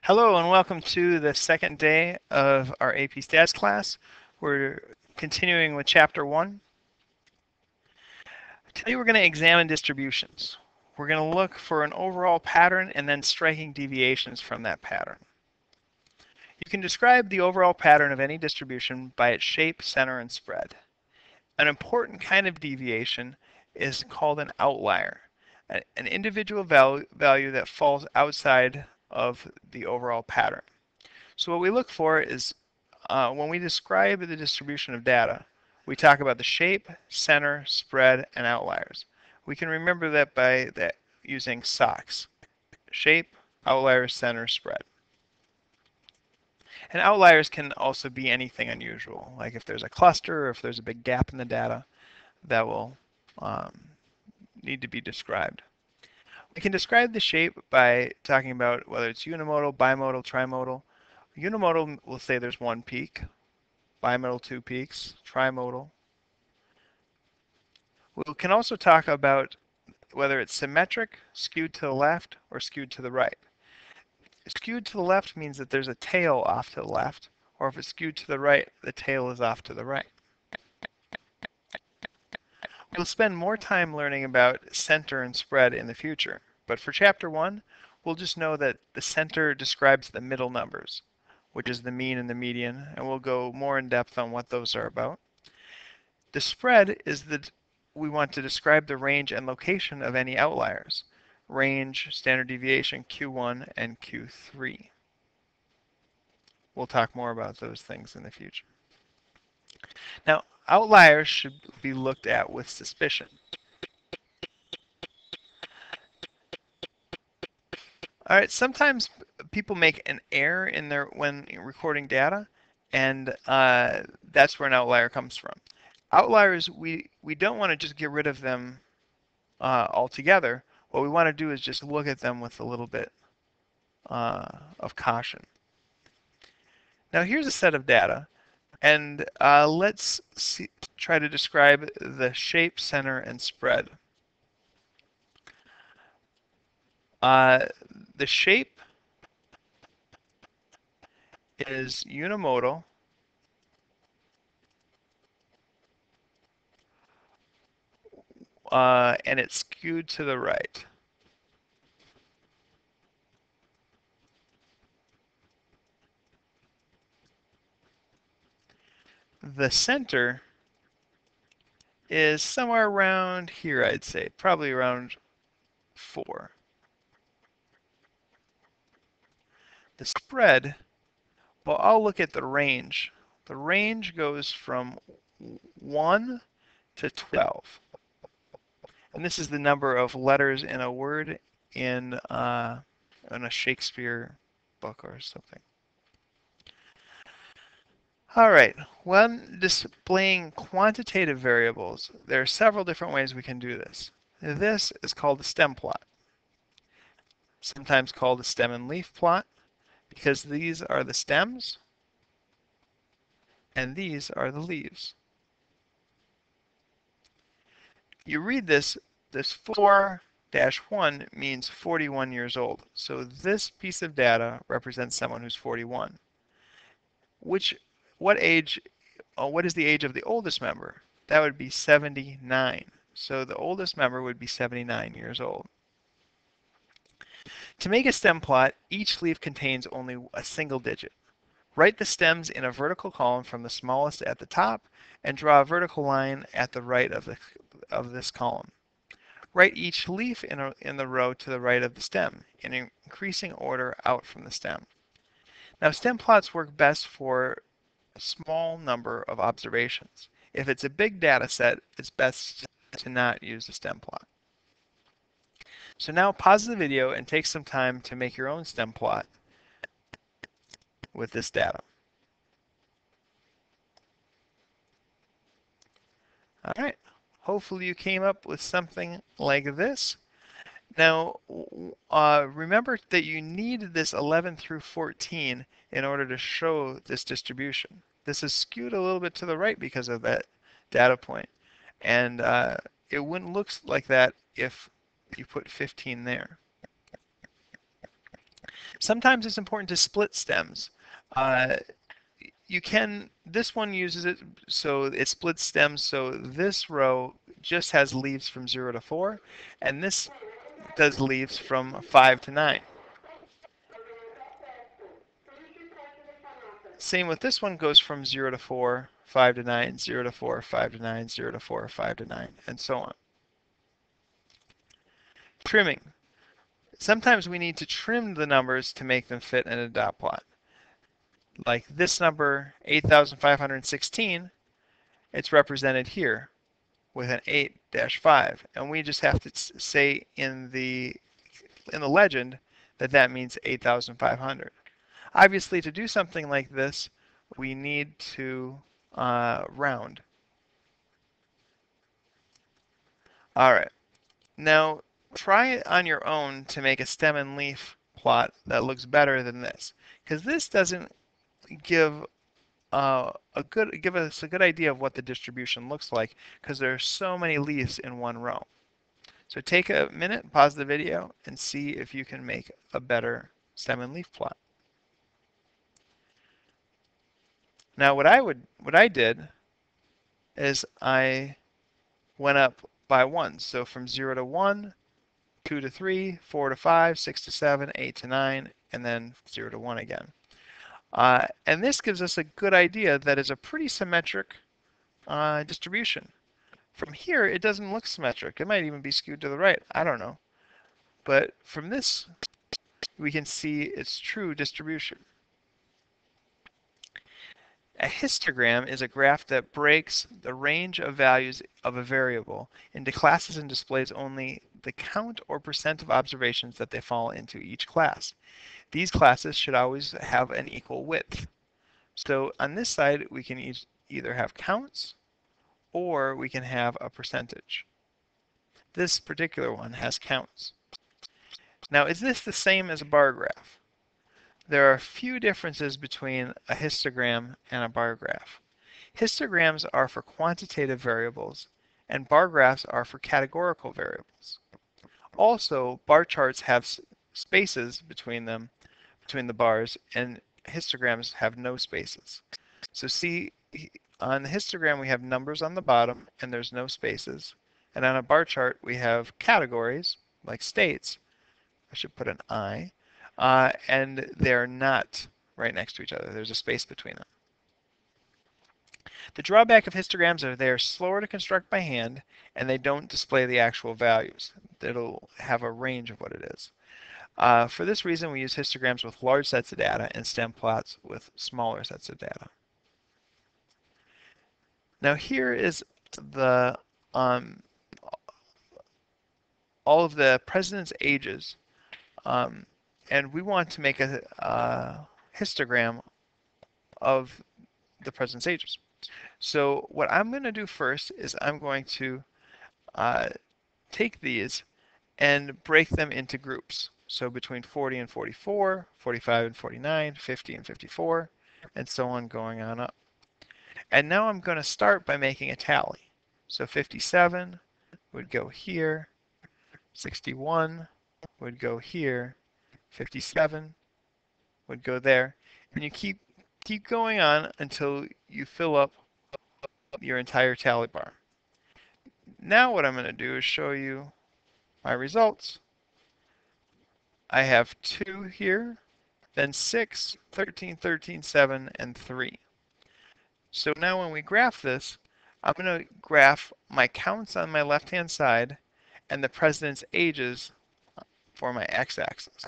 Hello and welcome to the second day of our AP Stats class. We're continuing with Chapter 1. Today we're going to examine distributions. We're going to look for an overall pattern and then striking deviations from that pattern. You can describe the overall pattern of any distribution by its shape, center, and spread. An important kind of deviation is called an outlier, an individual value that falls outside of the overall pattern. So what we look for is when we describe the distribution of data, we talk about the shape, center, spread, and outliers. We can remember that by using SOX. Shape, outliers, center, spread. And outliers can also be anything unusual, like if there's a cluster or if there's a big gap in the data that will need to be described. We can describe the shape by talking about whether it's unimodal, bimodal, trimodal. Unimodal will say there's one peak, bimodal 2 peaks, trimodal. We can also talk about whether it's symmetric, skewed to the left, or skewed to the right. Skewed to the left means that there's a tail off to the left, or if it's skewed to the right, the tail is off to the right. We'll spend more time learning about center and spread in the future, but for Chapter 1, we'll just know that the center describes the middle numbers, which is the mean and the median, and we'll go more in depth on what those are about. The spread is that we want to describe the range and location of any outliers. Range, standard deviation, Q1, and Q3. We'll talk more about those things in the future. Now, outliers should be looked at with suspicion. All right, sometimes people make an error in when recording data, and that's where an outlier comes from. Outliers, we don't want to just get rid of them altogether. What we want to do is just look at them with a little bit of caution. Now here's a set of data, and let's try to describe the shape, center, and spread. The shape is unimodal. And it's skewed to the right. The center is somewhere around here, I'd say, probably around 4. The spread, well, I'll look at the range. The range goes from 1 to 12. And this is the number of letters in a word in a Shakespeare book or something. All right, when displaying quantitative variables, there are several different ways we can do this. This is called a stem plot, sometimes called a stem and leaf plot, because these are the stems and these are the leaves. You read this 4-1 means 41 years old. So this piece of data represents someone who's 41. What is the age of the oldest member? That would be 79. So the oldest member would be 79 years old. To make a stem plot, each leaf contains only a single digit. Write the stems in a vertical column from the smallest at the top and draw a vertical line at the right of this column. Write each leaf in the row to the right of the stem in increasing order out from the stem. Now, stem plots work best for a small number of observations. If it's a big data set, it's best to not use the stem plot. So now pause the video and take some time to make your own stem plot with this data. All right, hopefully you came up with something like this. Now, remember that you need this 11 through 14 in order to show this distribution. This is skewed a little bit to the right because of that data point. And it wouldn't look like that if you put 15 there. Sometimes it's important to split stems. Uh, this one uses it so it splits stems, so this row just has leaves from 0 to 4, and this does leaves from 5 to 9. Same with this one, goes from 0 to 4, 5 to 9, 0 to 4, 5 to 9, 0 to 4, 5 to 9, and so on. Trimming. Sometimes we need to trim the numbers to make them fit in a dot plot. Like this number, 8,516, it's represented here with an 8-5, and we just have to say in the legend that that means 8,500. Obviously, to do something like this, we need to round. All right. Now, try it on your own to make a stem and leaf plot that looks better than this, because this doesn't give give us a good idea of what the distribution looks like, because there are so many leaves in one row. So take a minute, pause the video, and see if you can make a better stem and leaf plot. Now what I did is I went up by 1. So from 0 to 1, 2 to 3, 4 to 5, 6 to 7, 8 to 9, and then 0 to 1 again. And this gives us a good idea that is a pretty symmetric distribution. From here, it doesn't look symmetric. It might even be skewed to the right. I don't know. But from this, we can see its true distribution. A histogram is a graph that breaks the range of values of a variable into classes and displays only the count or percent of observations that they fall into each class. These classes should always have an equal width. So on this side, we can either have counts or we can have a percentage. This particular one has counts. Now, is this the same as a bar graph? There are a few differences between a histogram and a bar graph. Histograms are for quantitative variables, and bar graphs are for categorical variables. Also, bar charts have spaces between them, between the bars, and histograms have no spaces. So see, on the histogram we have numbers on the bottom, and there's no spaces. And on a bar chart we have categories, like states. I should put an I. And they're not right next to each other. There's a space between them. The drawback of histograms are they're slower to construct by hand, and they don't display the actual values. It'll have a range of what it is. For this reason, we use histograms with large sets of data and stem plots with smaller sets of data. Now here is the all of the presidents' ages, and we want to make a histogram of the president's ages. So what I'm going to do first is I'm going to take these and break them into groups. So between 40 and 44, 45 and 49, 50 and 54, and so on going on up. And now I'm going to start by making a tally. So 57 would go here, 61 would go here, 57 would go there, and you keep going on until you fill up your entire tally bar. Now what I'm going to do is show you my results. I have 2 here, then 6, 13, 13, 7, and 3. So now when we graph this, I'm going to graph my counts on my left-hand side and the president's ages for my x-axis.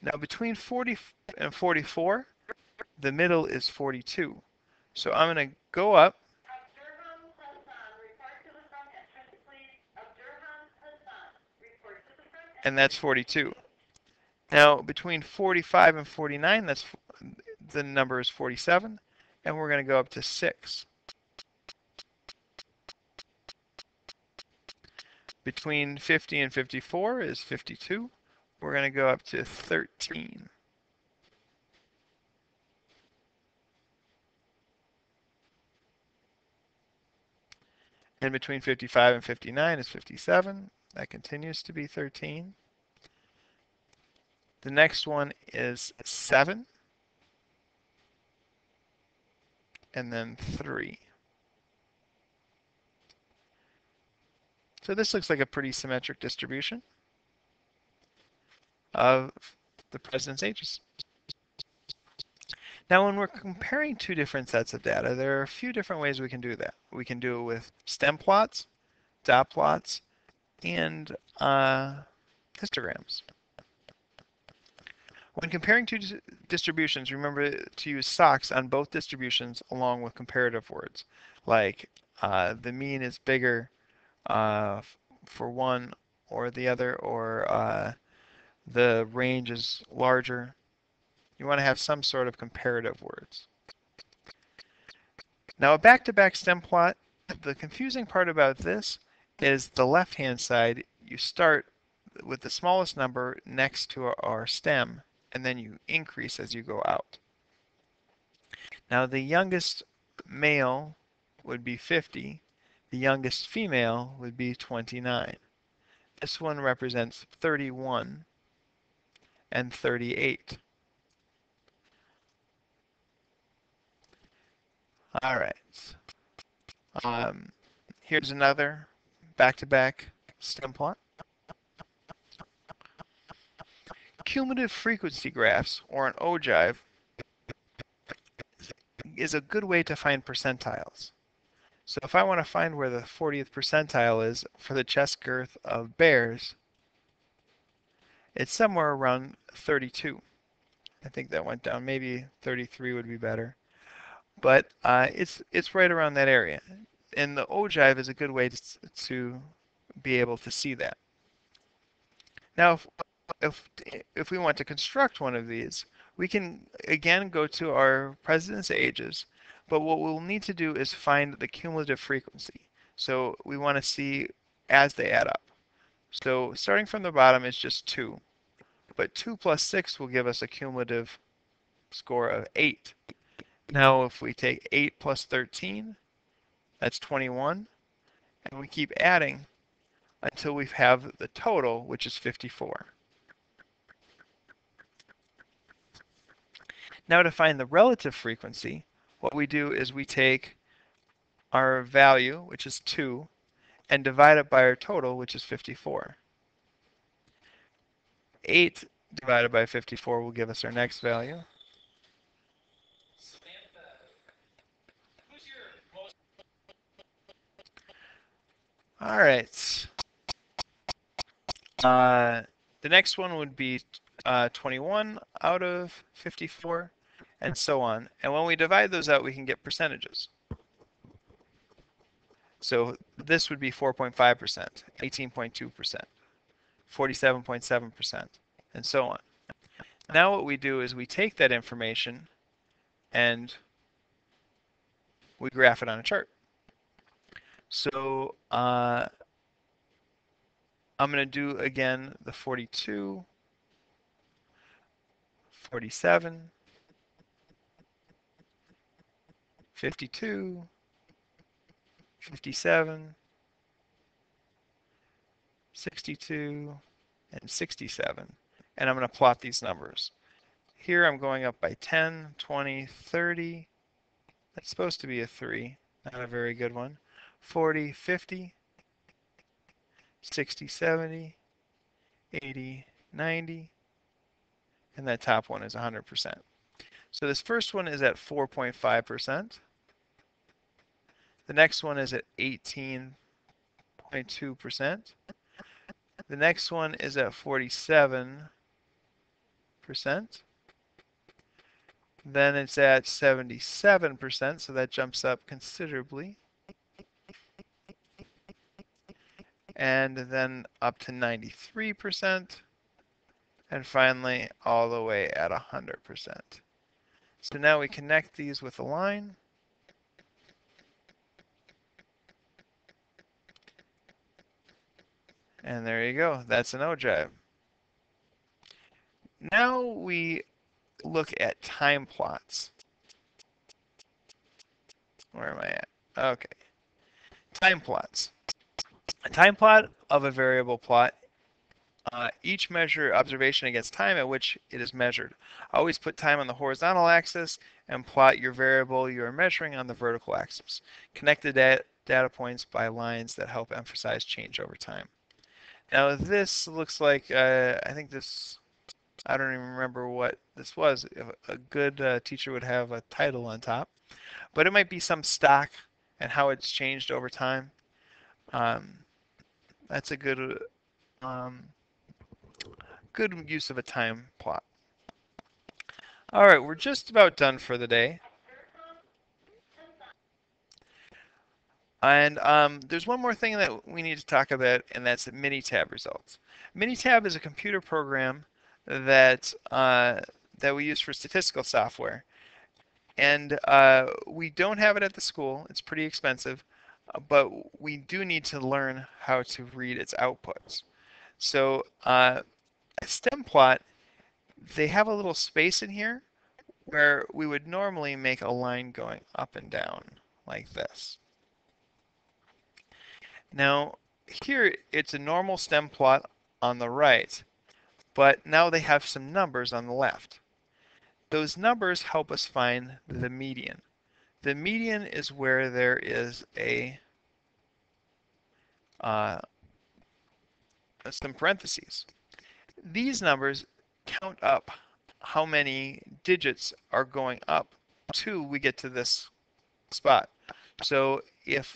Now between 40 and 44, the middle is 42. So I'm going to go up, and that's 42. Now between 45 and 49, the number is 47, and we're going to go up to 6. Between 50 and 54 is 52. We're going to go up to 13. And between 55 and 59 is 57. That continues to be 13. The next one is 7, and then 3. So this looks like a pretty symmetric distribution of the president's ages. Now, when we're comparing two different sets of data, there are a few different ways we can do that. We can do it with stem plots, dot plots, and histograms. When comparing two distributions, remember to use socks on both distributions along with comparative words, like the mean is bigger for one or the other, or the range is larger. You want to have some sort of comparative words. Now, a back-to-back stem plot, the confusing part about this is the left-hand side, you start with the smallest number next to our stem, and then you increase as you go out. Now, the youngest male would be 50. The youngest female would be 29. This one represents 31 and 38. All right. Here's another back-to-back stem plot. Cumulative frequency graphs, or an ogive, is a good way to find percentiles. So if I want to find where the 40th percentile is for the chest girth of bears, it's somewhere around 32. I think that went down. Maybe 33 would be better. But it's right around that area. And the ogive is a good way to be able to see that. Now, if we want to construct one of these, we can again go to our president's ages, but what we'll need to do is find the cumulative frequency. So we want to see as they add up. So starting from the bottom is just 2, but 2 plus 6 will give us a cumulative score of 8. Now if we take 8 plus 13, that's 21, and we keep adding until we have the total, which is 54. Now to find the relative frequency, what we do is we take our value, which is 2, and divide it by our total, which is 54. 8 divided by 54 will give us our next value. All right. The next one would be 21 out of 54, and so on. And when we divide those out, we can get percentages. So this would be 4.5%, 18.2%, 47.7%, and so on. Now what we do is we take that information and we graph it on a chart. So I'm going to do again the 42, 47, 52, 57, 62, and 67. And I'm going to plot these numbers. Here I'm going up by 10, 20, 30. That's supposed to be a 3, not a very good one. 40, 50, 60, 70, 80, 90, and that top one is 100%. So this first one is at 4.5%. The next one is at 18.2%. The next one is at 47%. Then it's at 77%, so that jumps up considerably. And then up to 93%. And finally, all the way at 100%. So now we connect these with a line. And there you go. That's an ogive. Now we look at time plots. Where am I at? Okay. Time plots. A time plot of a variable plot Each measure observation against time at which it is measured. Always put time on the horizontal axis and plot your variable you are measuring on the vertical axis. Connect the data points by lines that help emphasize change over time. Now this looks like, I think this, I don't even remember what this was. A good teacher would have a title on top, but it might be some stock and how it's changed over time. Um, that's a um, good use of a time plot. All right, we're just about done for the day. And there's one more thing that we need to talk about, and that's the Minitab results. Minitab is a computer program that that we use for statistical software, and we don't have it at the school. It's pretty expensive, but we do need to learn how to read its outputs. So a stem plot, they have a little space in here where we would normally make a line going up and down like this. Now, here it's a normal stem plot on the right, but now they have some numbers on the left. Those numbers help us find the median. The median is where there is some parentheses. These numbers count up how many digits are going up till we get to this spot. So if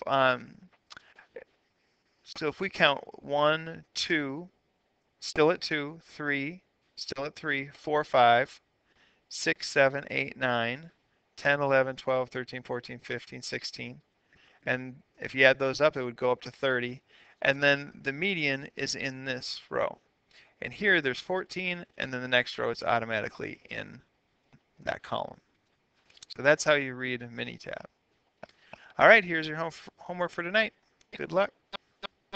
we count 1, 2, still at 2, 3, still at 3, 4, 5, 6, 7, 8, 9, 10, 11, 12, 13, 14, 15, 16. And if you add those up, it would go up to 30. And then the median is in this row. And here there's 14, and then the next row is automatically in that column. So that's how you read Minitab. All right, here's your homework for tonight. Good luck.